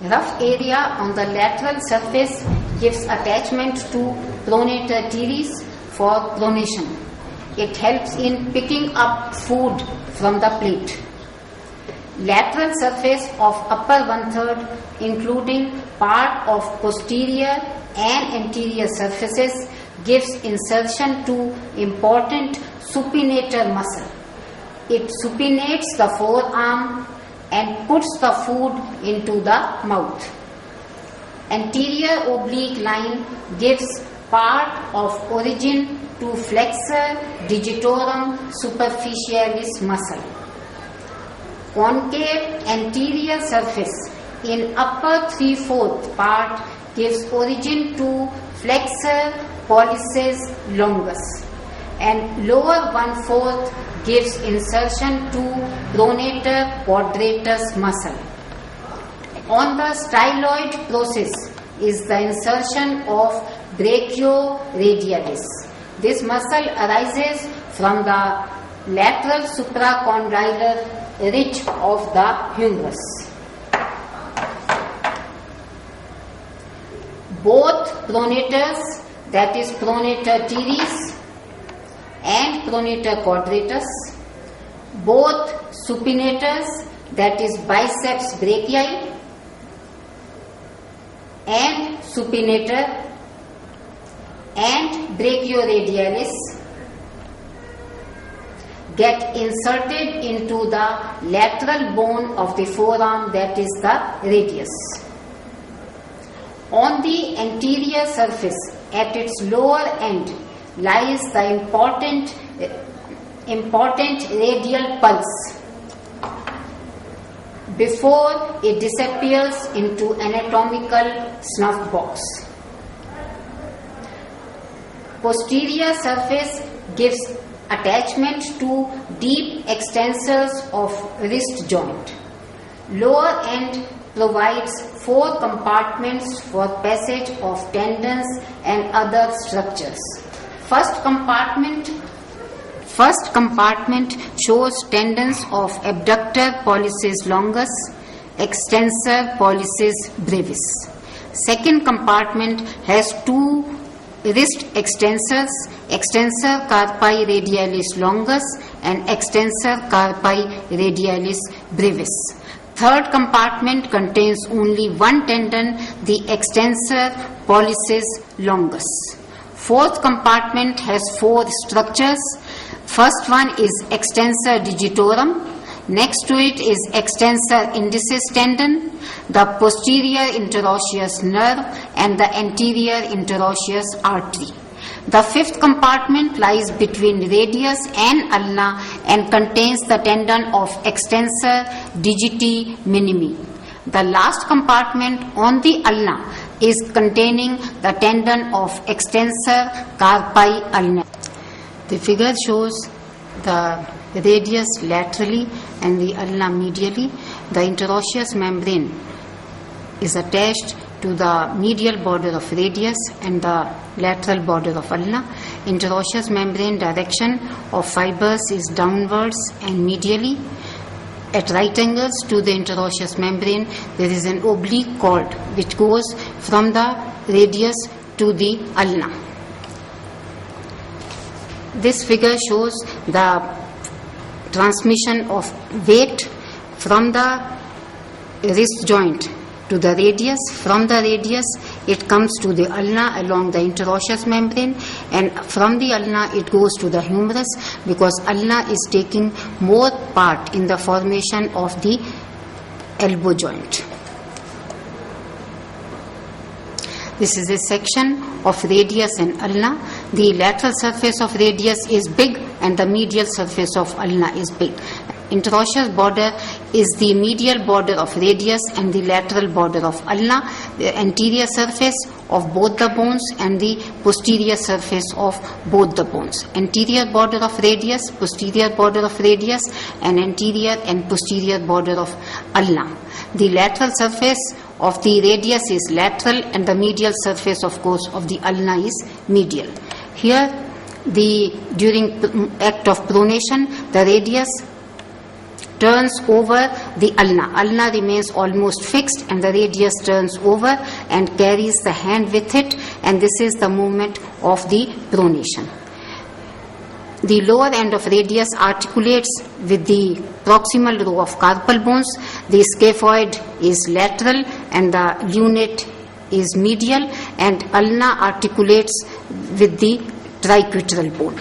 Rough area on the lateral surface gives attachment to pronator teres for pronation. It helps in picking up food from the plate. Lateral surface of upper one-third, including part of posterior and anterior surfaces, gives insertion to important supinator muscle. It supinates the forearm and puts the food into the mouth. Anterior oblique line gives part of origin to flexor digitorum superficialis muscle. Concave anterior surface in upper 3/4 part gives origin to flexor pollicis longus, and lower 1/4 gives insertion to pronator quadratus muscle. On the styloid process is the insertion of brachioradialis. This muscle arises from the lateral supracondylar ridge of the humerus. Both pronators, that is pronator teres and pronator quadratus, both supinators, that is biceps brachii and supinator, and brachioradialis get inserted into the lateral bone of the forearm, that is the radius. On the anterior surface, at its lower end, lies the important radial pulse before it disappears into anatomical snuff box. Posterior surface gives attachment to deep extensors of wrist joint. Lower end provides 4 compartments for passage of tendons and other structures. First compartment shows tendons of abductor pollicis longus, extensor pollicis brevis. Second compartment has 2 wrist extensors, extensor carpi radialis longus and extensor carpi radialis brevis. Third compartment contains only one tendon, the extensor pollicis longus. Fourth compartment has 4 structures. First one is extensor digitorum. Next to it is extensor indicis tendon, the posterior interosseous nerve and the anterior interosseous artery. The fifth compartment lies between radius and ulna and contains the tendon of extensor digiti minimi. The last compartment on the ulna is containing the tendon of extensor carpi ulna. The figure shows the radius laterally and the ulna medially. The interosseous membrane is attached to the medial border of radius and the lateral border of ulna. Interosseous membrane direction of fibers is downwards and medially. At right angles to the interosseous membrane, there is an oblique cord which goes from the radius to the ulna. This figure shows the transmission of weight from the wrist joint to the radius. From the radius, it comes to the ulna along the interosseous membrane, and from the ulna it goes to the humerus, because ulna is taking more part in the formation of the elbow joint. This is a section of radius and ulna. The lateral surface of radius is big and the medial surface of ulna is big. Interosseous border is the medial border of radius and the lateral border of ulna, the anterior surface of both the bones and the posterior surface of both the bones. Anterior border of radius, posterior border of radius, and anterior and posterior border of ulna. The lateral surface of the radius is lateral and the medial surface, of course, of the ulna is medial. Here, during act of pronation, the radius turns over the ulna. Ulna remains almost fixed and the radius turns over and carries the hand with it, and this is the movement of the pronation. The lower end of radius articulates with the proximal row of carpal bones. The scaphoid is lateral and the lunate is medial, and ulna articulates with the triquetral bone.